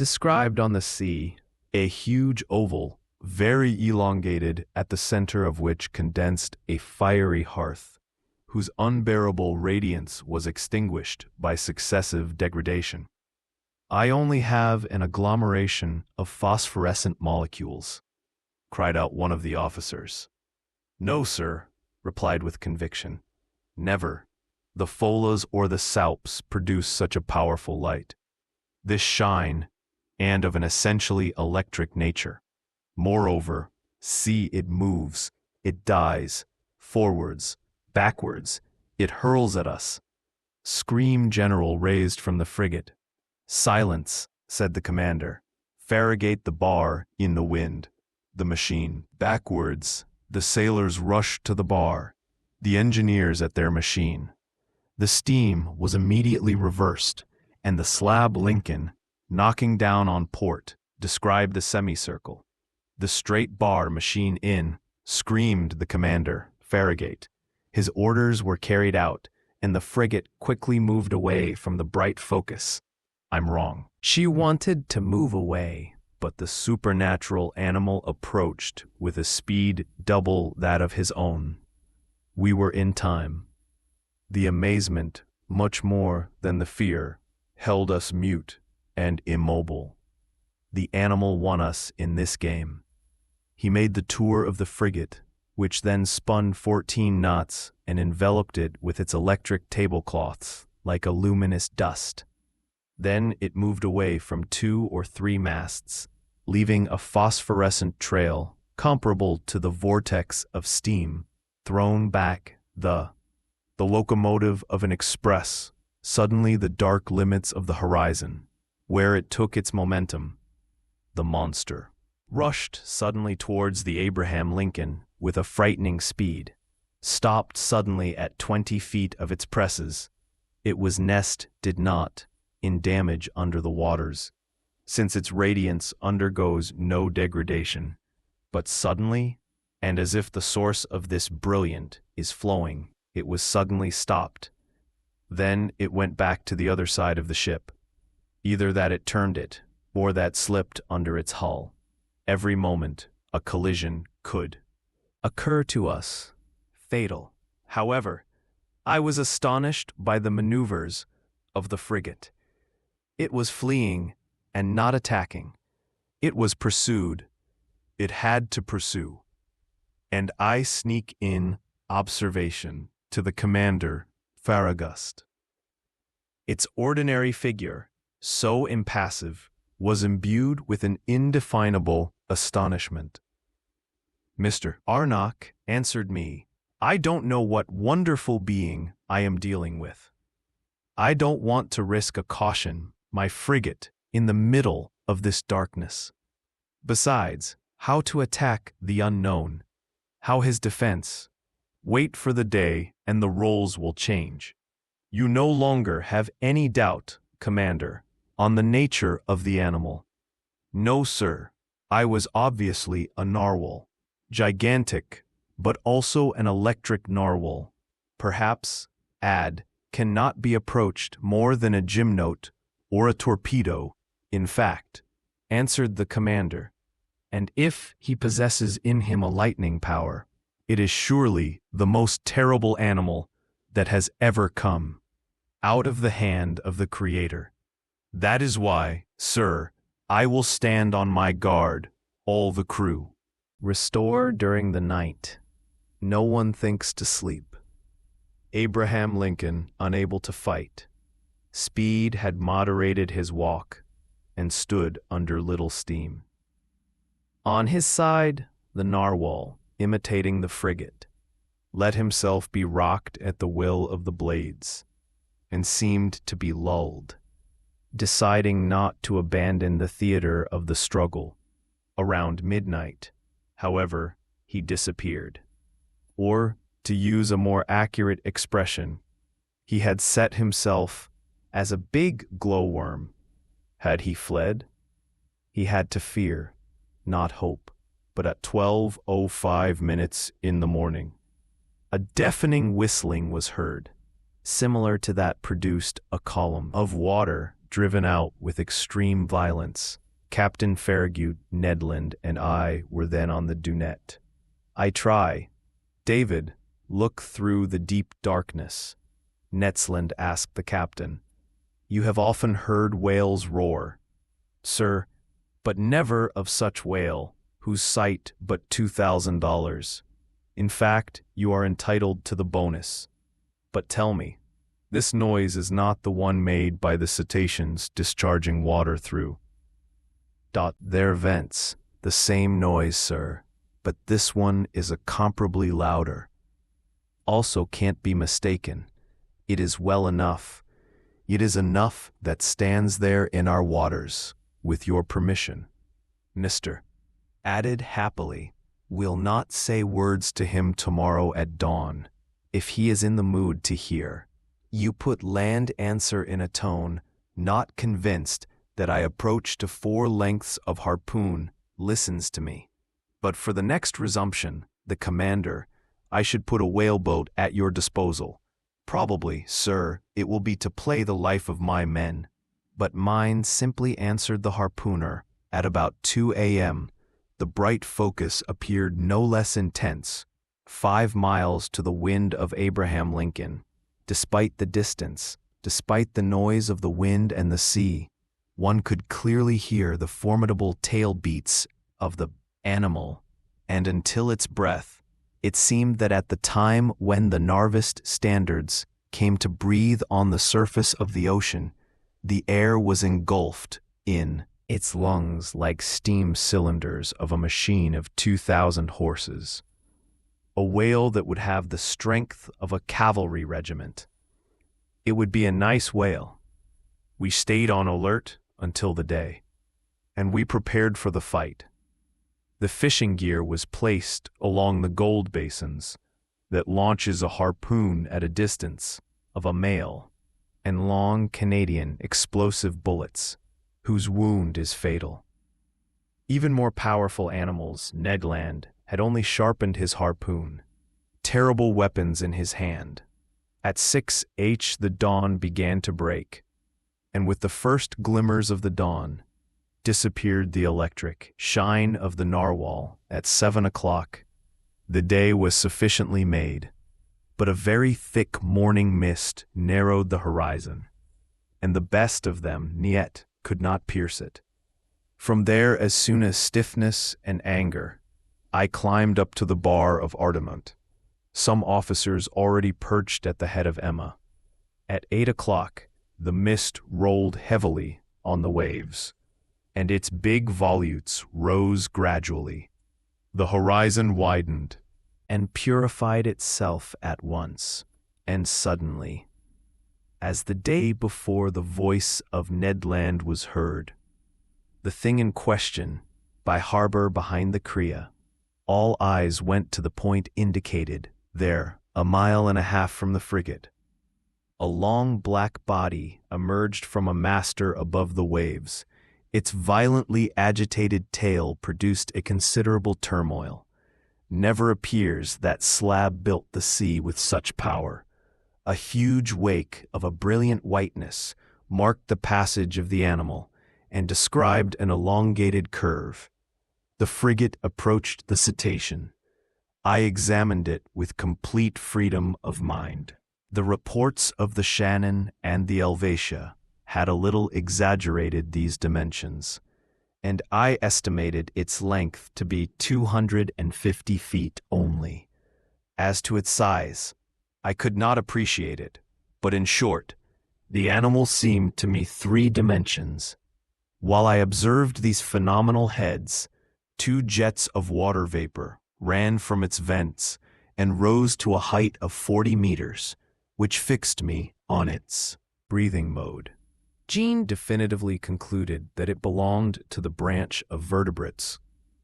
described on the sea, a huge oval, very elongated, at the center of which condensed a fiery hearth, whose unbearable radiance was extinguished by successive degradation. "I only have an agglomeration of phosphorescent molecules," cried out one of the officers. "No, sir," replied with conviction. "Never. The folas or the salps produce such a powerful light. This shine, and of an essentially electric nature. Moreover, see, it moves, it dies, forwards, backwards, it hurls at us." Scream general raised from the frigate. "Silence," said the commander. "Farragut the bar in the wind." The machine. Backwards. The sailors rushed to the bar, the engineers at their machine. The steam was immediately reversed, and the slab Lincoln, knocking down on port, described the semicircle. "The straight bar machine in," screamed the commander, Farragut. His orders were carried out, and the frigate quickly moved away from the bright focus. I'm wrong. She wanted to move away, but the supernatural animal approached with a speed double that of his own. We were in time. The amazement, much more than the fear, held us mute and immobile. The animal won us in this game. He made the tour of the frigate, which then spun 14 knots and enveloped it with its electric tablecloths like a luminous dust. Then it moved away from 2 or 3 masts, leaving a phosphorescent trail comparable to the vortex of steam thrown back the locomotive of an express, suddenly the dark limits of the horizon, where it took its momentum. The monster rushed suddenly towards the Abraham Lincoln with a frightening speed, stopped suddenly at 20 feet of its presses. It was nest did not, in damage under the waters, since its radiance undergoes no degradation, but suddenly, and as if the source of this brilliant is flowing, it was suddenly stopped. Then it went back to the other side of the ship, either that it turned it, or that slipped under its hull. Every moment, a collision could occur to us, fatal. However, I was astonished by the maneuvers of the frigate. It was fleeing and not attacking. It was pursued. It had to pursue. And I sneak in observation to the commander, Farragut. Its ordinary figure, so impassive, was imbued with an indefinable astonishment. Mr. Aronnax answered me, "I don't know what wonderful being I am dealing with. I don't want to risk a caution, my frigate, in the middle of this darkness. Besides, how to attack the unknown? How his defense? Wait for the day and the roles will change. You no longer have any doubt, Commander, on the nature of the animal." "No, sir. I was obviously a narwhal. Gigantic, but also an electric narwhal. Perhaps, cannot be approached more than a gymnote or a torpedo, in fact," answered the commander. "And if he possesses in him a lightning power, it is surely the most terrible animal that has ever come out of the hand of the Creator. That is why, sir, I will stand on my guard, all the crew." Restore during the night. No one thinks to sleep. Abraham Lincoln, unable to fight. Speed had moderated his walk and stood under little steam. On his side, the narwhal, imitating the frigate, let himself be rocked at the will of the blades, and seemed to be lulled, deciding not to abandon the theater of the struggle. Around midnight, however, he disappeared. Or, to use a more accurate expression, he had set himself as a big glowworm. Had he fled? He had to fear, not hope. But at 12:05 in the morning, a deafening whistling was heard, similar to that produced a column of water driven out with extreme violence. Captain Farragut, Ned Land, and I were then on the Dunette. I try. David, look through the deep darkness. Netsland asked the captain. You have often heard whales roar, sir, but never of such whale, whose sight but $2,000. In fact, you are entitled to the bonus. But tell me, this noise is not the one made by the cetaceans discharging water through their vents. The same noise, sir, but this one is incomparably louder. Also can't be mistaken. It is well enough. It is enough that stands there in our waters, with your permission. Mister, added happily, will not say words to him tomorrow at dawn, if he is in the mood to hear. You put land answer in a tone, not convinced that I approach to 4 lengths of harpoon, listens to me. But for the next resumption, the commander, I should put a whaleboat at your disposal. Probably, sir, it will be to play the life of my men. But mine simply answered the harpooner. At about 2 a.m., the bright focus appeared no less intense, 5 miles to the wind of Abraham Lincoln. Despite the distance, despite the noise of the wind and the sea, one could clearly hear the formidable tail beats of the animal, and until its breath, it seemed that at the time when the Narvist standards came to breathe on the surface of the ocean, the air was engulfed in its lungs like steam cylinders of a machine of 2,000 horses. A whale that would have the strength of a cavalry regiment. It would be a nice whale. We stayed on alert until the day, and we prepared for the fight. The fishing gear was placed along the gold basins that launches a harpoon at a distance of a mile, and long Canadian explosive bullets, whose wound is fatal. Even more powerful animals, Ned Land, had only sharpened his harpoon, terrible weapons in his hand. At 6h the dawn began to break, and with the first glimmers of the dawn, disappeared the electric shine of the narwhal. At 7 o'clock, the day was sufficiently made, but a very thick morning mist narrowed the horizon, and the best of them yet could not pierce it. From there, as soon as stiffness and anger, I climbed up to the bar of Ardamont, some officers already perched at the head of Emma. At 8 o'clock, the mist rolled heavily on the waves, and its big volutes rose gradually. The horizon widened and purified itself at once, and suddenly, as the day before the voice of Ned Land was heard, the thing in question, by harbor behind the Crea, all eyes went to the point indicated, there, 1.5 miles from the frigate. A long black body emerged from a master above the waves. Its violently agitated tail produced a considerable turmoil. Never appears that slab built the sea with such power. A huge wake of a brilliant whiteness marked the passage of the animal and described an elongated curve. The frigate approached the cetacean. I examined it with complete freedom of mind. The reports of the Shannon and the Helvetia had a little exaggerated these dimensions, and I estimated its length to be 250 feet only. As to its size, I could not appreciate it, but in short, the animal seemed to me 3 dimensions. While I observed these phenomenal heads, 2 jets of water vapor ran from its vents and rose to a height of 40 meters, which fixed me on its breathing mode. Jean definitively concluded that it belonged to the branch of vertebrates,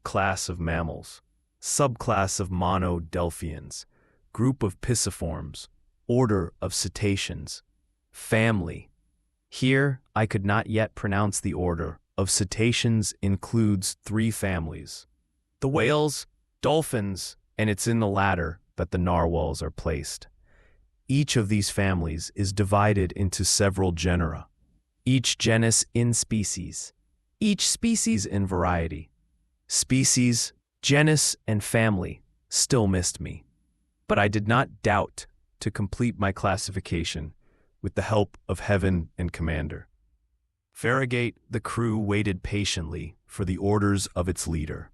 class of mammals, subclass of monodelphians, group of pisciforms, order of cetaceans, family. Here I could not yet pronounce the order of cetaceans includes 3 families. The whales, dolphins, and it's in the latter that the narwhals are placed. Each of these families is divided into several genera. Each genus in species. Each species in variety. Species, genus, and family still missed me. But I did not doubt to complete my classification with the help of heaven and commander. Farragut, the crew waited patiently for the orders of its leader.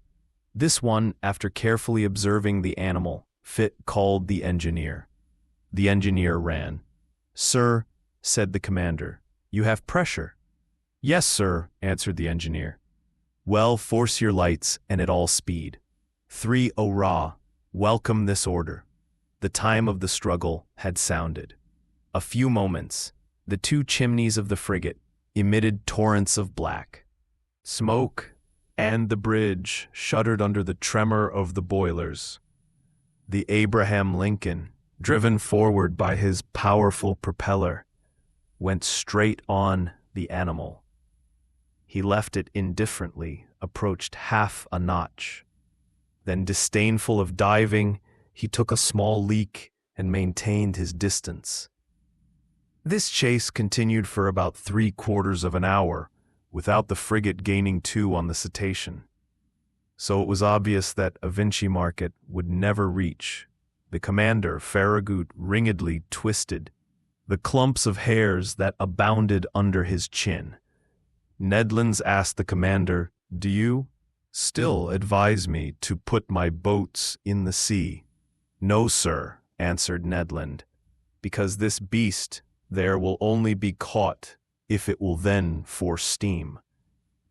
This one, after carefully observing the animal, called the engineer. The engineer ran. "Sir," said the commander, "you have pressure." "Yes, sir," answered the engineer. "Well, force your lights and at all speed. 3 hurrah, welcome this order." The time of the struggle had sounded. A few moments, the 2 chimneys of the frigate emitted torrents of black smoke, and the bridge shuddered under the tremor of the boilers. The Abraham Lincoln, driven forward by his powerful propeller, went straight on the animal. He left it indifferently, approached half a notch. Then, disdainful of diving, he took a small leak and maintained his distance. This chase continued for about 3/4 of an hour, without the frigate gaining 2 on the cetacean. So it was obvious that a Vinci Market would never reach. The commander, Farragut, wringedly twisted the clumps of hairs that abounded under his chin. Ned Land asked the commander, "Do you still advise me to put my boats in the sea?" "No, sir," answered Ned Land, "because this beast there will only be caught if it will then force steam.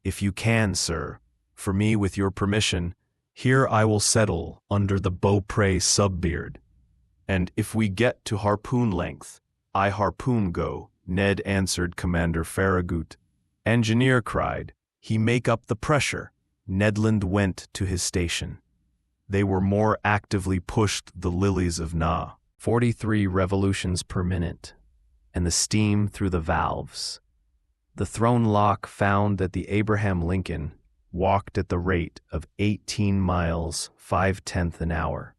If you can, sir, for me with your permission, here I will settle under the Beaupre subbeard. And if we get to harpoon length, I harpoon go," Ned answered Commander Farragut. Engineer cried, "He make up the pressure." Ned Land went to his station. They were more actively pushed the lilies of Na, 43 revolutions per minute, and the steam through the valves. The thrown lock found that the Abraham Lincoln walked at the rate of 18 miles 5/10 an hour.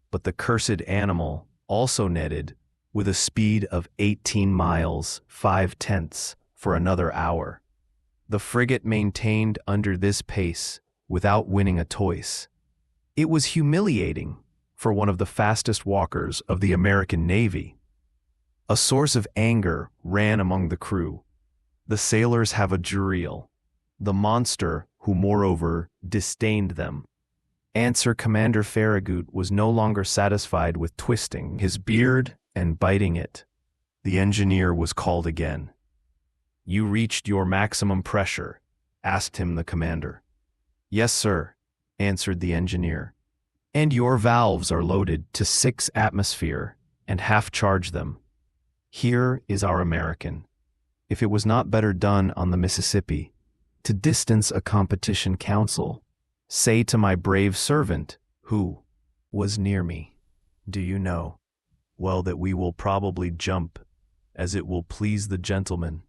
But the cursed animal also netted with a speed of 18 miles 5/10 for another hour. The frigate maintained under this pace without winning a toise. It was humiliating for one of the fastest walkers of the American Navy. A source of anger ran among the crew. The sailors have a jurial, the monster who moreover disdained them. Answer Commander Farragut was no longer satisfied with twisting his beard and biting it. The engineer was called again. "You reached your maximum pressure?" asked him the commander. "Yes, sir," answered the engineer. "And your valves are loaded to 6 atmosphere and half charge them. Here is our American. If it was not better done on the Mississippi, to distance a competition council, say to my brave servant, who was near me, 'Do you know, well, that we will probably jump, as it will please the gentleman,'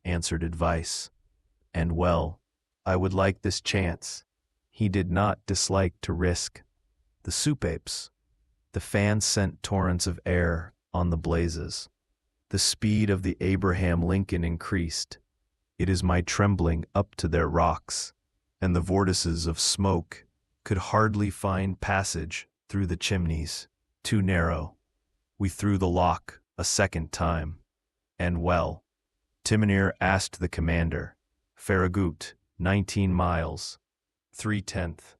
answered advice. And well, I would like this chance." He did not dislike to risk. The soupapes. The fans sent torrents of air on the blazes. The speed of the Abraham Lincoln increased. It is my trembling up to their rocks, and the vortices of smoke could hardly find passage through the chimneys, too narrow. We threw the lock a second time, and well, Timoneer asked the commander, "Farragut, 19 miles, 3/10.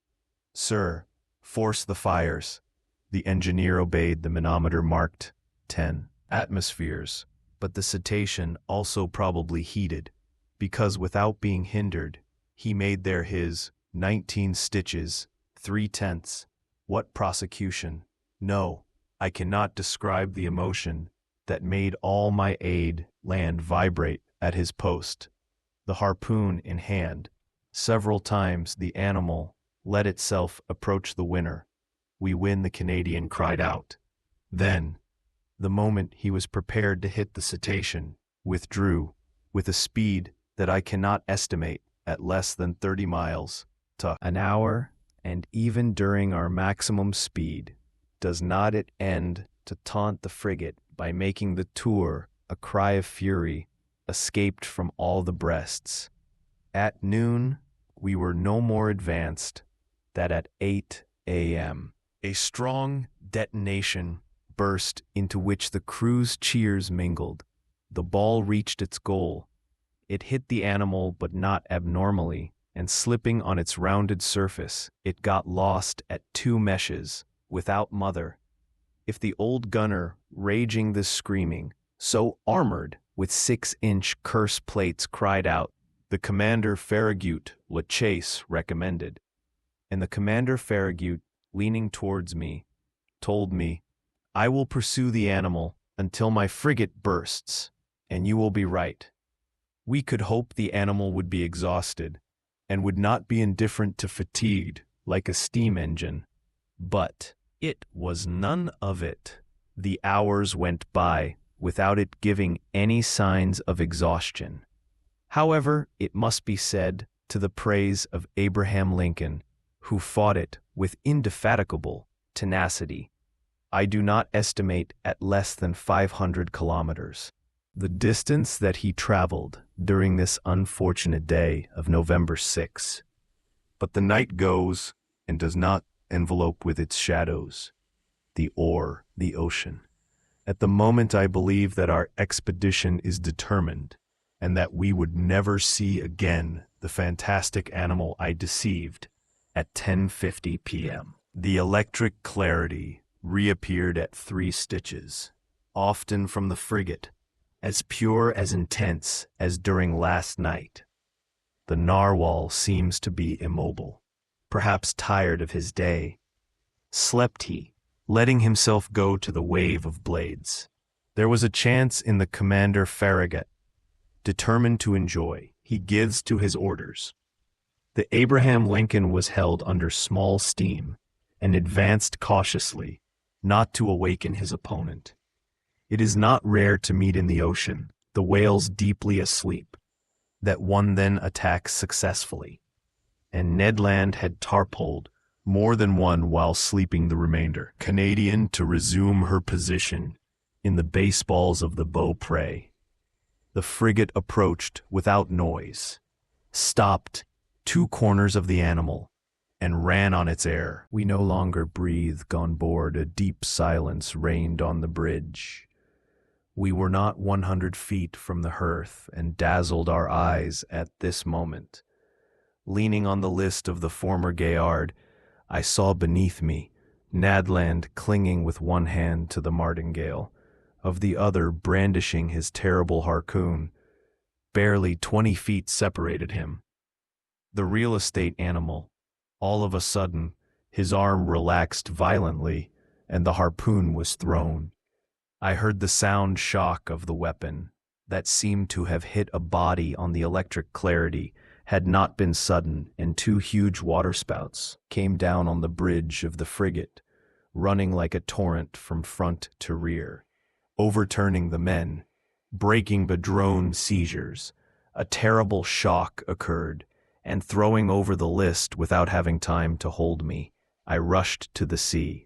"Sir, force the fires." The engineer obeyed. The manometer marked 10 atmospheres, but the cetacean also probably heated, because without being hindered, he made there his 19 stitches, 3/10. What prosecution! No, I cannot describe the emotion that made all my aid land vibrate at his post. The harpoon in hand, several times the animal let itself approach the winner. "We win," the Canadian cried out. Then, the moment he was prepared to hit the cetacean, withdrew, with a speed that I cannot estimate at less than 30 miles to an hour, and even during our maximum speed, does not it end to taunt the frigate by making the tour a cry of fury escaped from all the breasts. At noon, we were no more advanced than at 8 a.m. A strong detonation burst into which the crew's cheers mingled. The ball reached its goal. It hit the animal, but not abnormally, and slipping on its rounded surface, it got lost at 2 meshes, without mother. If the old gunner, raging this screaming, so armored with 6-inch curse plates, cried out, the Commander Farragut La Chase recommended. And the Commander Farragut, leaning towards me, told me, I will pursue the animal until my frigate bursts, and you will be right. We could hope the animal would be exhausted, and would not be indifferent to fatigued like a steam engine. But it was none of it. The hours went by without it giving any signs of exhaustion. However, it must be said, to the praise of Abraham Lincoln, who fought it with indefatigable tenacity, I do not estimate at less than 500 kilometers. The distance that he traveled during this unfortunate day of November 6. But the night goes and does not envelope with its shadows the ocean. At the moment I believe that our expedition is determined, and that we would never see again the fantastic animal I deceived at 10:50 p.m. The electric clarity reappeared at 3 stitches, often from the frigate, as pure, as intense as during last night. The narwhal seems to be immobile, perhaps tired of his day. Slept he, letting himself go to the wave of blades. There was a chance in the Commander Farragut, determined to enjoy, he gives to his orders. The Abraham Lincoln was held under small steam, and advanced cautiously, not to awaken his opponent. It is not rare to meet in the ocean, the whales deeply asleep, that one then attacks successfully, and Ned Land had tarpoled more than one while sleeping the remainder. Canadian to resume her position in the baseballs of the bow prey. The frigate approached without noise, stopped 2 corners of the animal, and ran on its air. We no longer breathed on board. A deep silence reigned on the bridge. We were not 100 feet from the hearth, and dazzled our eyes at this moment. Leaning on the list of the former Gaillard, I saw beneath me Ned Land clinging with one hand to the martingale, of the other brandishing his terrible harpoon. Barely 20 feet separated him. The real estate animal, all of a sudden, his arm relaxed violently, and the harpoon was thrown. I heard the sound shock of the weapon, that seemed to have hit a body on the electric clarity, had not been sudden, and 2 huge waterspouts came down on the bridge of the frigate, running like a torrent from front to rear, overturning the men, breaking the drone seizures. A terrible shock occurred, and throwing over the list without having time to hold me, I rushed to the sea.